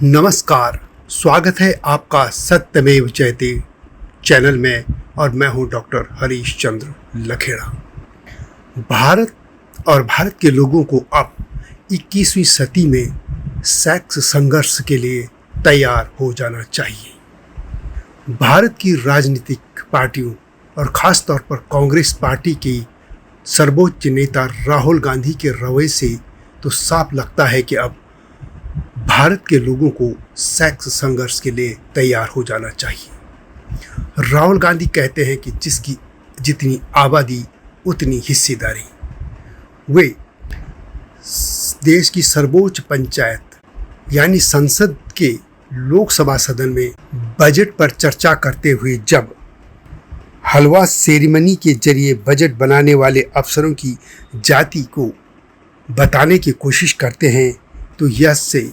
नमस्कार। स्वागत है आपका सत्यमेव जयते चैनल में और मैं हूं डॉक्टर हरीश चंद्र लखेड़ा। भारत और भारत के लोगों को अब 21वीं सदी में सेक्स संघर्ष के लिए तैयार हो जाना चाहिए। भारत की राजनीतिक पार्टियों और ख़ास तौर पर कांग्रेस पार्टी की सर्वोच्च नेता राहुल गांधी के रवैये से तो साफ लगता है कि अब भारत के लोगों को सेक्स संघर्ष के लिए तैयार हो जाना चाहिए। राहुल गांधी कहते हैं कि जिसकी जितनी आबादी उतनी हिस्सेदारी। वे देश की सर्वोच्च पंचायत यानी संसद के लोकसभा सदन में बजट पर चर्चा करते हुए जब हलवा सेरेमनी के जरिए बजट बनाने वाले अफसरों की जाति को बताने की कोशिश करते हैं तो यह से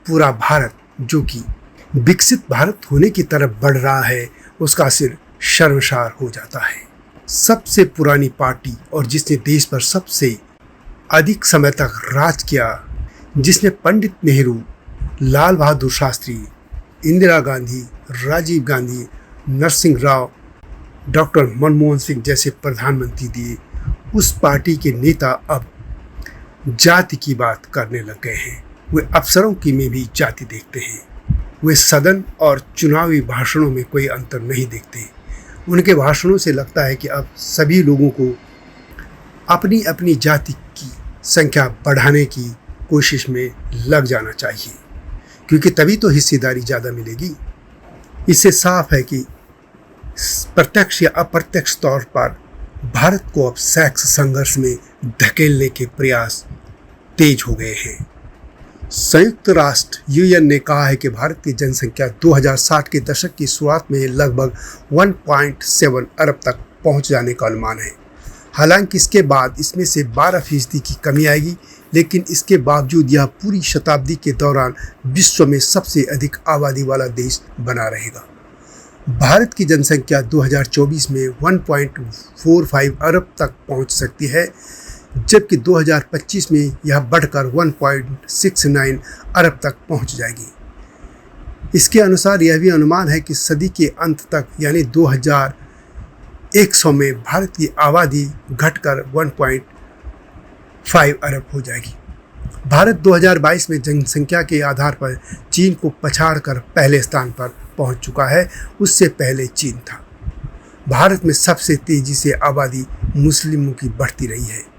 पूरा भारत जो कि विकसित भारत होने की तरफ बढ़ रहा है उसका सिर शर्मसार हो जाता है। सबसे पुरानी पार्टी और जिसने देश पर सबसे अधिक समय तक राज किया, जिसने पंडित नेहरू, लाल बहादुर शास्त्री, इंदिरा गांधी, राजीव गांधी, नरसिंह राव, डॉक्टर मनमोहन सिंह जैसे प्रधानमंत्री दिए, उस पार्टी के नेता अब जाति की बात करने लग गए हैं। वे अफसरों की में भी जाति देखते हैं। वे सदन और चुनावी भाषणों में कोई अंतर नहीं देखते। उनके भाषणों से लगता है कि अब सभी लोगों को अपनी अपनी जाति की संख्या बढ़ाने की कोशिश में लग जाना चाहिए, क्योंकि तभी तो हिस्सेदारी ज़्यादा मिलेगी। इससे साफ है कि प्रत्यक्ष या अप्रत्यक्ष तौर पर भारत को अब सेक्स संघर्ष में धकेलने के प्रयास तेज हो गए हैं। संयुक्त राष्ट्र यूएन ने कहा है कि भारत की जनसंख्या 2060 के दशक की शुरुआत में लगभग 1.7 अरब तक पहुंच जाने का अनुमान है। हालांकि इसके बाद इसमें से 12% की कमी आएगी, लेकिन इसके बावजूद यह पूरी शताब्दी के दौरान विश्व में सबसे अधिक आबादी वाला देश बना रहेगा। भारत की जनसंख्या 2024 में 1.45 अरब तक पहुंच सकती है, जबकि 2025 में यह बढ़कर 1.69 अरब तक पहुंच जाएगी। इसके अनुसार यह भी अनुमान है कि सदी के अंत तक यानी 2100 में भारत की आबादी घटकर 1.5 अरब हो जाएगी। भारत 2022 में जनसंख्या के आधार पर चीन को पछाड़कर पहले स्थान पर पहुंच चुका है। उससे पहले चीन था। भारत में सबसे तेजी से आबादी मुस्लिमों की बढ़ती रही है,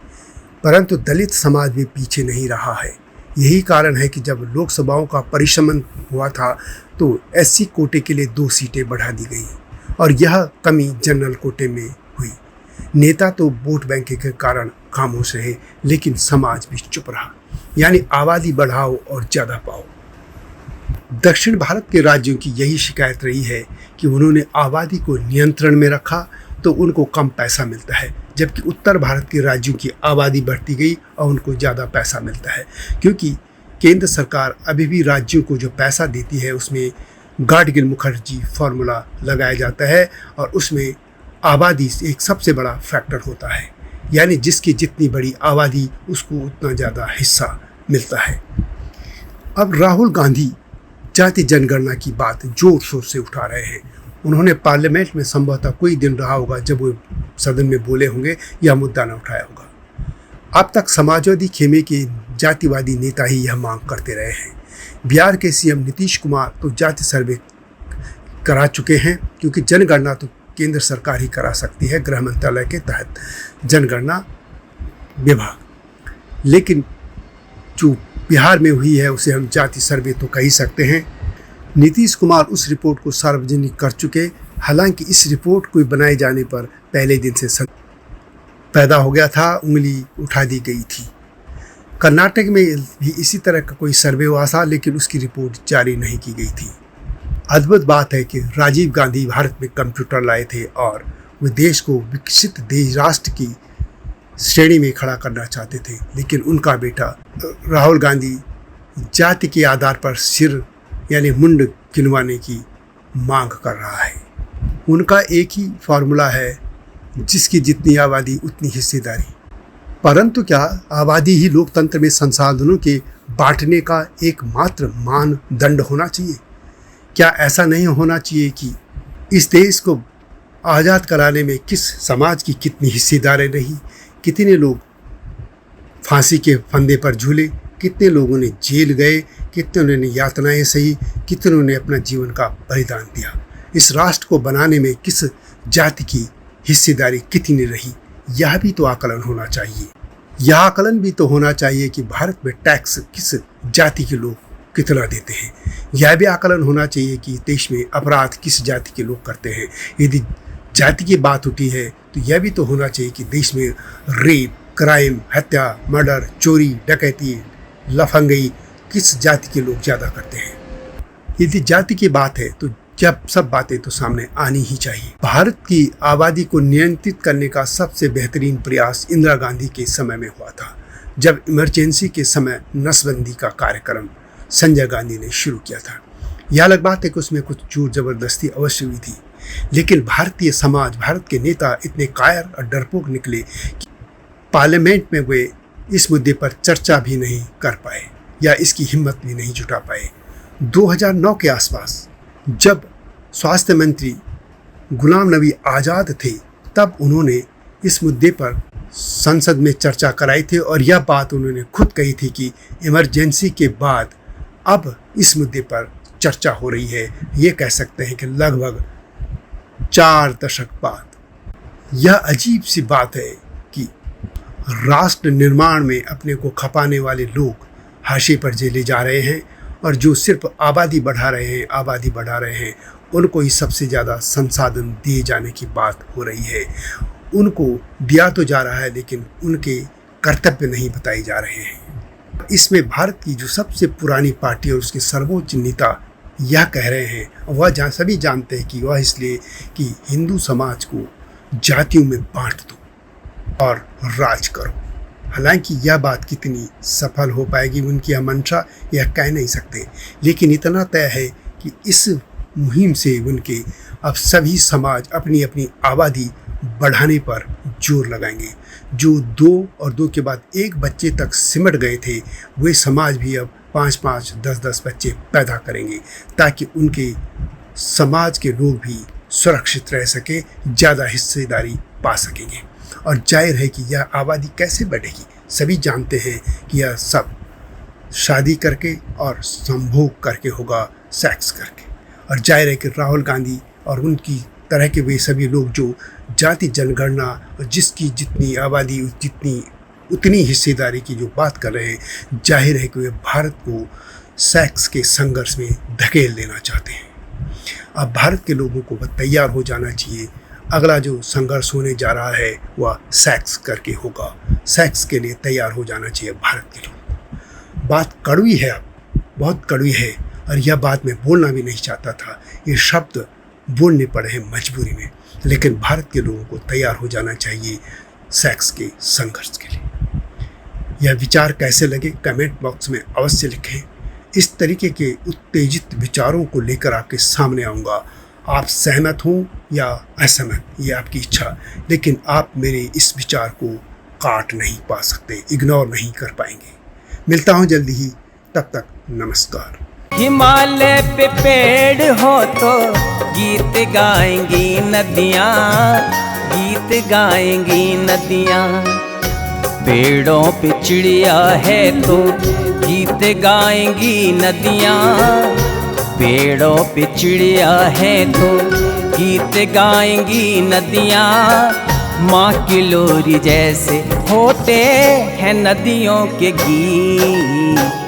परंतु दलित समाज भी पीछे नहीं रहा है। यही कारण है कि जब लोकसभाओं का परिसमन हुआ था तो एससी कोटे के लिए 2 सीटें बढ़ा दी गई और यह कमी जनरल कोटे में हुई। नेता तो वोट बैंक के कारण खामोश रहे, लेकिन समाज भी चुप रहा। यानी आबादी बढ़ाओ और ज़्यादा पाओ। दक्षिण भारत के राज्यों की यही शिकायत रही है कि उन्होंने आबादी को नियंत्रण में रखा तो उनको कम पैसा मिलता है, जबकि उत्तर भारत के राज्यों की आबादी बढ़ती गई और उनको ज़्यादा पैसा मिलता है, क्योंकि केंद्र सरकार अभी भी राज्यों को जो पैसा देती है उसमें गाडगिल मुखर्जी फार्मूला लगाया जाता है और उसमें आबादी एक सबसे बड़ा फैक्टर होता है। यानी जिसकी जितनी बड़ी आबादी उसको उतना ज़्यादा हिस्सा मिलता है। अब राहुल गांधी जाति जनगणना की बात जोर शोर से उठा रहे हैं। उन्होंने पार्लियामेंट में संभवतः कोई दिन रहा होगा जब वो सदन में बोले होंगे, यह मुद्दा न उठाया होगा। अब तक समाजवादी खेमे के जातिवादी नेता ही यह मांग करते रहे हैं। बिहार के सीएम नीतीश कुमार तो जाति सर्वे करा चुके हैं, क्योंकि जनगणना तो केंद्र सरकार ही करा सकती है, गृह मंत्रालय के तहत जनगणना विभाग। लेकिन जो बिहार में हुई है उसे हम जाति सर्वे तो कह ही सकते हैं। नीतीश कुमार उस रिपोर्ट को सार्वजनिक कर चुके। हालांकि इस रिपोर्ट को बनाए जाने पर पहले दिन से पैदा हो गया था, उंगली उठा दी गई थी। कर्नाटक में भी इसी तरह का कोई सर्वे हुआ था, लेकिन उसकी रिपोर्ट जारी नहीं की गई थी। अद्भुत बात है कि राजीव गांधी भारत में कंप्यूटर लाए थे और वे देश को विकसित देश राष्ट्र की श्रेणी में खड़ा करना चाहते थे, लेकिन उनका बेटा राहुल गांधी जाति के आधार पर सिर यानी मुंड गिनवाने की मांग कर रहा है। उनका एक ही फार्मूला है, जिसकी जितनी आबादी उतनी हिस्सेदारी। परंतु क्या आबादी ही लोकतंत्र में संसाधनों के बांटने का एकमात्र मानदंड होना चाहिए? क्या ऐसा नहीं होना चाहिए कि इस देश को आज़ाद कराने में किस समाज की कितनी हिस्सेदारी रही, कितने लोग फांसी के फंदे पर झूले, कितने लोगों ने जेल गए, कितनों ने यातनाएं सही, कितनों ने अपना जीवन का बलिदान दिया। इस राष्ट्र को बनाने में किस जाति की हिस्सेदारी कितनी रही, यह भी तो आकलन होना चाहिए। यह आकलन भी तो होना चाहिए कि भारत में टैक्स किस जाति के लोग कितना देते हैं। यह भी आकलन होना चाहिए कि देश में अपराध किस जाति के लोग करते हैं। यदि जाति की बात उठी है तो यह भी तो होना चाहिए कि देश में रेप, क्राइम, हत्या, मर्डर, चोरी, डकैती, लफंगई किस जाति के लोग ज़्यादा करते हैं। यदि जाति की बात है तो जब सब बातें तो सामने आनी ही चाहिए। भारत की आबादी को नियंत्रित करने का सबसे बेहतरीन प्रयास इंदिरा गांधी के समय में हुआ था, जब इमरजेंसी के समय नसबंदी का कार्यक्रम संजय गांधी ने शुरू किया था। यह अलग बात है कि उसमें कुछ जोर जबरदस्ती अवश्य हुई थी, लेकिन भारतीय समाज, भारत के नेता इतने कायर और डरपोक निकले कि पार्लियामेंट में वे इस मुद्दे पर चर्चा भी नहीं कर पाए या इसकी हिम्मत भी नहीं जुटा पाए। 2009 के आसपास जब स्वास्थ्य मंत्री गुलाम नबी आज़ाद थे, तब उन्होंने इस मुद्दे पर संसद में चर्चा कराई थी और यह बात उन्होंने खुद कही थी कि इमरजेंसी के बाद अब इस मुद्दे पर चर्चा हो रही है। ये कह सकते हैं कि लगभग 4 दशक बाद। यह अजीब सी बात है कि राष्ट्र निर्माण में अपने को खपाने वाले लोग हाशिए पर ले जा रहे हैं और जो सिर्फ आबादी बढ़ा रहे हैं उनको ही सबसे ज़्यादा संसाधन दिए जाने की बात हो रही है। उनको दिया तो जा रहा है लेकिन उनके कर्तव्य नहीं बताए जा रहे हैं। इसमें भारत की जो सबसे पुरानी पार्टी और उसके सर्वोच्च नेता यह कह रहे हैं, वह सभी जानते हैं कि वह इसलिए कि हिंदू समाज को जातियों में बांट दो और राज करो। हालांकि यह बात कितनी सफल हो पाएगी उनकी यह मंशा, यह कह नहीं सकते, लेकिन इतना तय है कि इस मुहिम से उनके अब सभी समाज अपनी अपनी आबादी बढ़ाने पर जोर लगाएंगे। जो 2 और 2 के बाद 1 बच्चे तक सिमट गए थे, वे समाज भी अब 5-5, 10-10 बच्चे पैदा करेंगे ताकि उनके समाज के लोग भी सुरक्षित रह सके, ज़्यादा हिस्सेदारी पा सकेंगे। और जाहिर है कि यह आबादी कैसे बढ़ेगी, सभी जानते हैं कि यह सब शादी करके और संभोग करके होगा, सेक्स करके। और जाहिर है कि राहुल गांधी और उनकी तरह के वे सभी लोग जो जाति जनगणना और जिसकी जितनी आबादी उतनी हिस्सेदारी की जो बात कर रहे हैं, जाहिर है कि वे भारत को सेक्स के संघर्ष में धकेल देना चाहते हैं। अब भारत के लोगों को तैयार हो जाना चाहिए। अगला जो संघर्ष होने जा रहा है वह सेक्स करके होगा। सेक्स के लिए तैयार हो जाना चाहिए भारत के लोग। बात कड़वी है, अब बहुत कड़वी है और यह बात मैं बोलना भी नहीं चाहता था। ये शब्द बोलने पड़े हैं मजबूरी में, लेकिन भारत के लोगों को तैयार हो जाना चाहिए सेक्स के संघर्ष के लिए। यह विचार कैसे लगे कमेंट बॉक्स में अवश्य लिखें। इस तरीके के उत्तेजित विचारों को लेकर आपके सामने आऊँगा। आप सहमत हों या असहमत, ये आपकी इच्छा, लेकिन आप मेरे इस विचार को काट नहीं पा सकते, इग्नोर नहीं कर पाएंगे। मिलता हूँ जल्दी ही, तब तक नमस्कार। हिमालय पे पेड़ हो तो गीत गाएंगी नदियाँ, गीत गाएंगी नदियाँ। पेड़ों पे चिड़िया है तो गीत गाएंगी नदियाँ। पेड़ों पे चिड़िया है तो गीत गाएंगी नदियाँ। माँ की लोरी जैसे होते हैं नदियों के गीत।